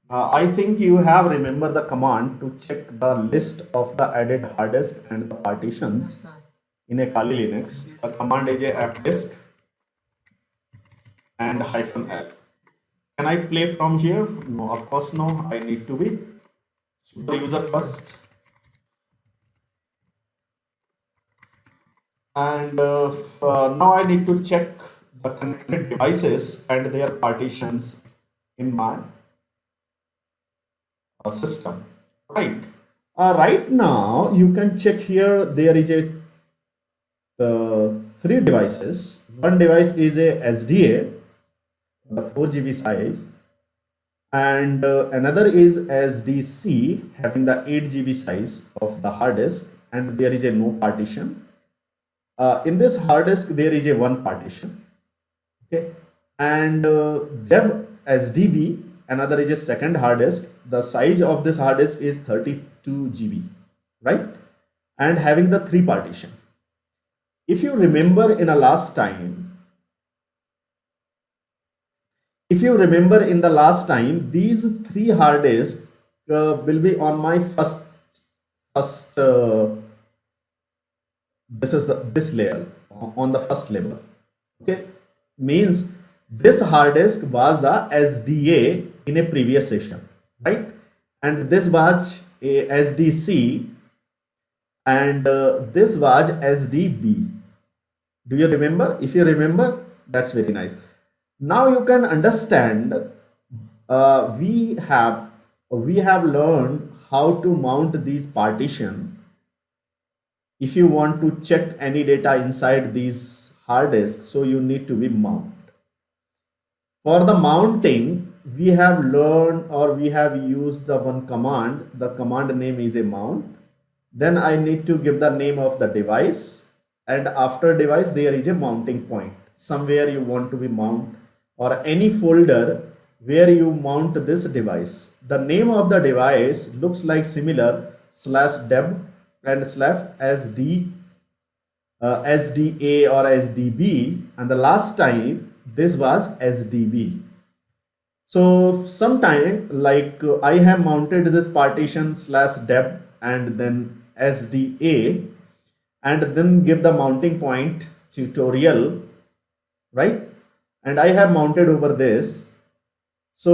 I think you have remember the command to check the list of the added hard disk and the partitions in a Kali Linux. The command is a fdisk and -l. Can I play from here? No, of course no. I need to be super user first. And now I need to check the connected devices and their partitions in my system. Right. Right now you can check here. There is a three devices. One device is a SDA, the 4 GB size, and another is SDC having the 8 GB size of the hard disk, and there is a no partition. In this hard disk there is a one partition, okay, and dev SDB, another is a second hard disk. The size of this hard disk is 32 GB, right, and having the three partition. If you remember in the last time, these three hard disks will be on my first this layer, on the first level. Okay, means this hard disk was the SDA in a previous session, right, and this was a SDC, and this was SDB. Do you remember? If you remember, that's very nice. Now you can understand, we have learned how to mount these partition. If you want to check any data inside these hard disks, so you need to be mount. For the mounting, we have learned, or we have used the one command. The command name is a mount. Then I need to give the name of the device, and after device there is a mounting point. Somewhere you want to be mount, or any folder where you mount this device. The name of the device looks like similar /deb and /sd, SDA or SDB, and the last time this was SDB. So sometime like I have mounted this partition /deb and then SDA, and then give the mounting point tutorial, right, and I have mounted over this. So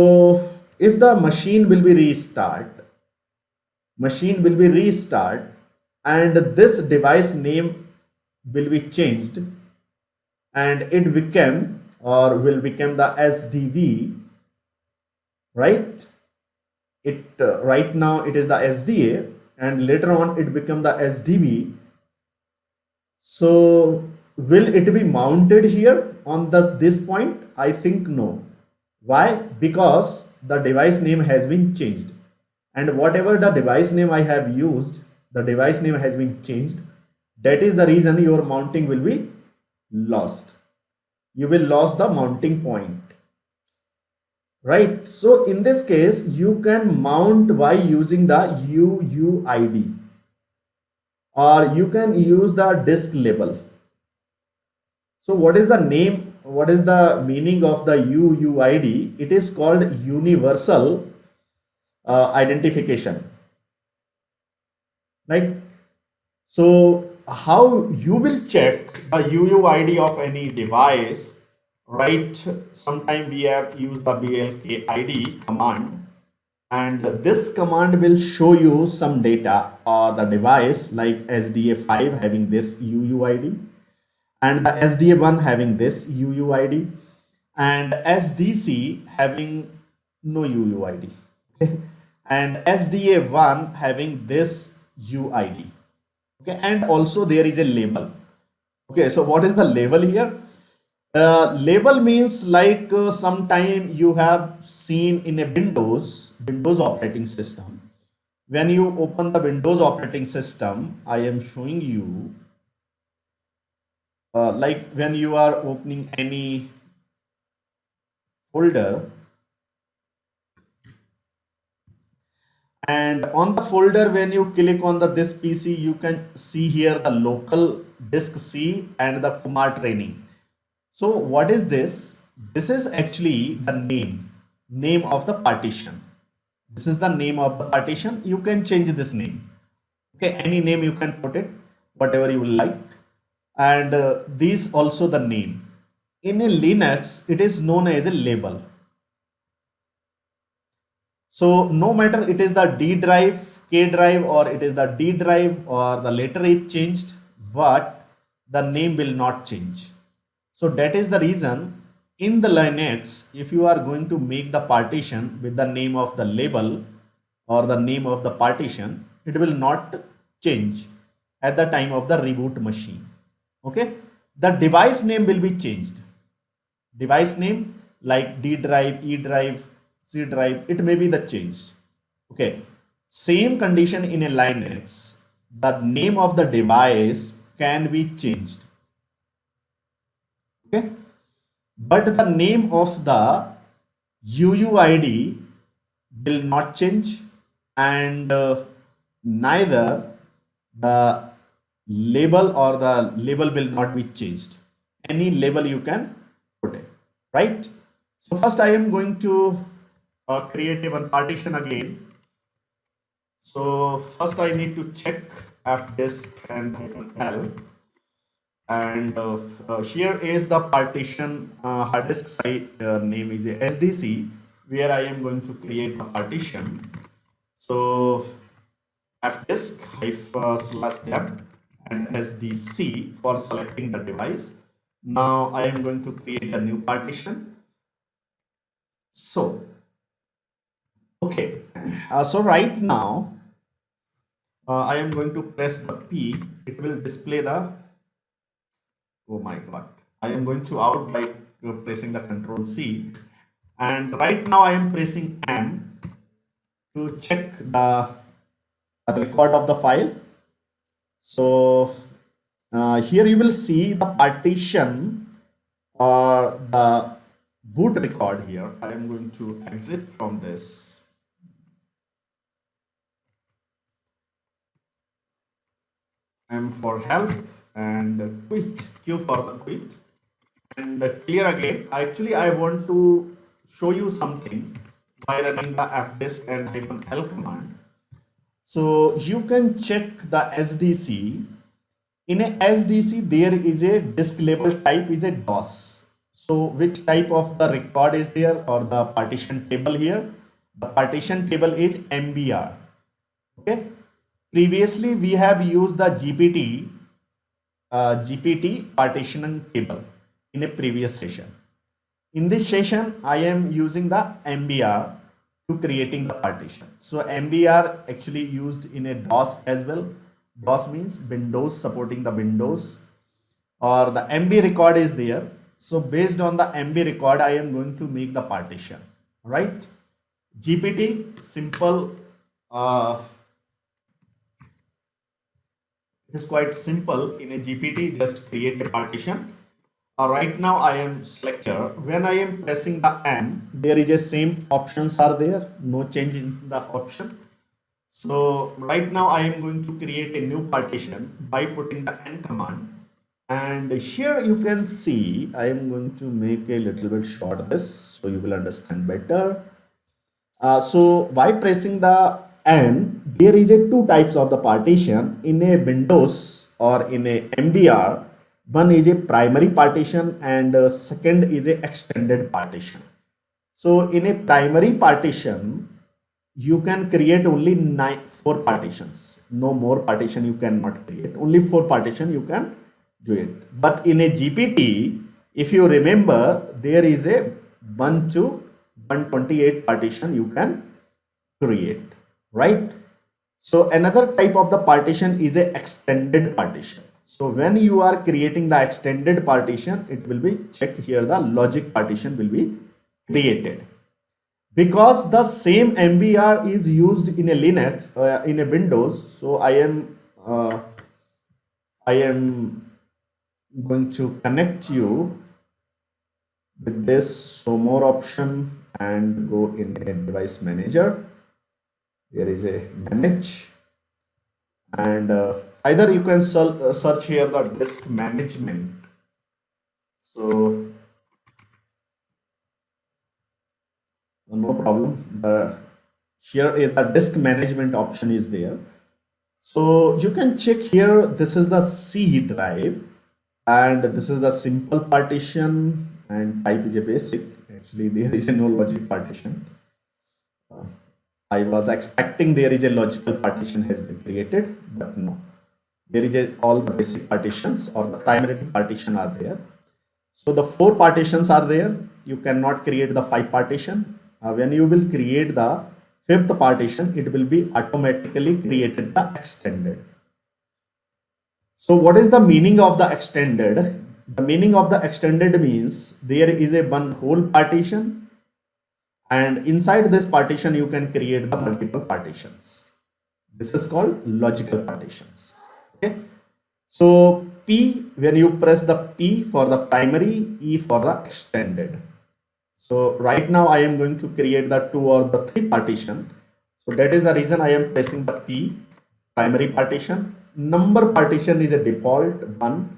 if the machine will be restart, and this device name will be changed, and it became, or will become, the SDV, right. It right now it is the SDA, and later on it become the SDB. So will it be mounted here on this point? I think no. Why? Because the device name has been changed, and whatever the device name I have used, the device name has been changed. That is the reason your mounting will be lost. You will lose the mounting point, right? So in this case you can mount by using the UUID, or you can use the disk label. So what is the name, what is the meaning of the UUID? It is called universal identification, right? So how you will check the UUID of any device, right? Sometime we have used the blk id command, and this command will show you some data or the device, like SDA5 having this UUID, and the SDA1 having this UUID, and SDC having no UUID, okay, and SDA1 having this UID, okay, and also there is a label. Okay, so what is the label here? Label means like sometime you have seen in a Windows operating system. When you open the Windows operating system, I am showing you like when you are opening any folder, and on the folder when you click on this PC, you can see here the local disk C and the Kumar training. So what is this? This is actually the name of the partition. This is the name of the partition. You can change this name. Okay, any name you can put it, whatever you like. And these also the name. In a Linux, it is known as a label. So no matter it is the D drive, K drive, or it is the D drive, or the letter is changed, but the name will not change. So that is the reason in the Linux, if you are going to make the partition with the name of the label or the name of the partition, it will not change at the time of the reboot machine. Okay, the device name will be changed. Device name like D drive, E drive, C drive, it may be the change. Okay, same condition in a Linux, the name of the device can be changed. Okay, but the name of the UUID will not change, and neither the label or the label will not be changed. Any label you can put it, right? So first I am going to create one partition again. So first I need to check fdisk and -l, and here is the partition hard disk site name is a SDC, where I am going to create a partition. So fdisk /dep and SDC for selecting the device. Now I am going to create a new partition. So okay, so right now I am going to press the P. It will display the, oh my god, I am going to out by pressing the Control C, and right now I am pressing M to check the record of the file. So here you will see the partition or the boot record here. I am going to exit from this. M for help and quit, Q for the quit, and clear again. Actually, I want to show you something by running the fdisk and -l command. So you can check the SDC. In a SDC, there is a disk label type is a DOS. So which type of the record is there, or the partition table here? The partition table is MBR. Okay. Previously, we have used the GPT partitioning table in a previous session. In this session, I am using the MBR to creating the partition. So MBR actually used in a DOS as well. DOS means Windows, supporting the Windows, or the MB record is there. So based on the MB record, I am going to make the partition, right? GPT, simple, it is quite simple. In a GPT, just create a partition. Right now I am selector. When I am pressing the M, there is a same options are there, no change in the option. So right now I am going to create a new partition by putting the N command, and here you can see I am going to make a little bit short this so you will understand better. So by pressing the N, there is a two types of the partition in a Windows or in a MBR. One is a primary partition and second is a extended partition. So in a primary partition, you can create only 4 partitions. No more partition you cannot create. Only 4 partition you can do it. But in a GPT, if you remember, there is a 1 to 128 partition you can create, right? So another type of the partition is a extended partition. So when you are creating the extended partition, it will be check here, the logic partition will be created. Because the same MBR is used in a Linux, in a Windows, so I am going to connect you with this. So more option and go in a device manager. There is a manage, and either you can search here the disk management. So no problem. Here is the disk management option is there. So you can check here, this is the C drive and this is the simple partition and type is a basic. Actually there is a no logic partition. I was expecting there is a logical partition has been created, but no. There is all the basic partitions or the primary partition are there. So the 4 partitions are there. You cannot create the 5 partition. When you will create the 5th partition, it will be automatically created the extended. So what is the meaning of the extended? The meaning of the extended means there is a one whole partition, and inside this partition you can create the multiple partitions. This is called logical partitions. Okay. So P, when you press the P for the primary, E for the extended. So right now I am going to create the 2 or the 3 partition. So that is the reason I am pressing the P, primary partition. Number partition is a default 1.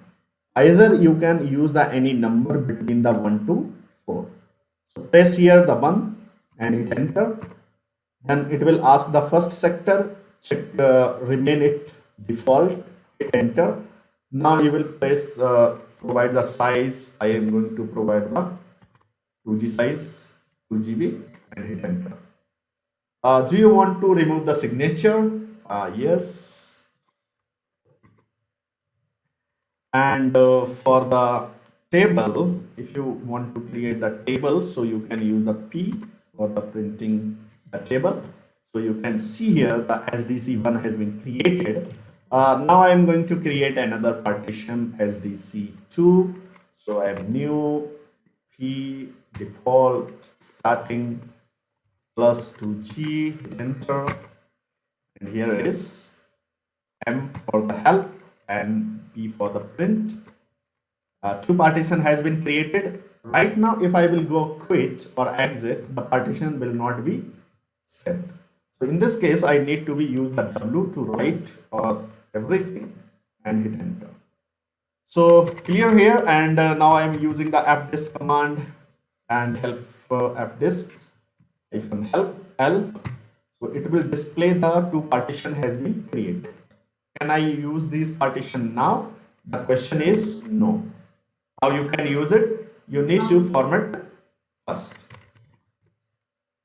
Either you can use the any number between the 1 to 4. So press here the 1 and hit enter. Then it will ask the first sector, check remain it default, hit enter. Now you will press provide the size. I am going to provide the 2G size, 2 GB, and hit enter. Do you want to remove the signature? Yes. And for the table, if you want to create the table, so you can use the P for the printing the table. So you can see here the SDC1 has been created. Now I am going to create another partition SDC2. So I have new P default starting plus 2G, hit enter, and here it is M for the help and P for the print. 2 partition has been created. Right now if I will go quit or exit, the partition will not be set. So in this case I need to be use the W to write everything and hit enter. So clear here, and now I am using the fdisk command and help fdisk help L. So it will display the 2 partition has been created. Can I use this partition now? The question is no. How you can use it? You need to format first.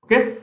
Okay.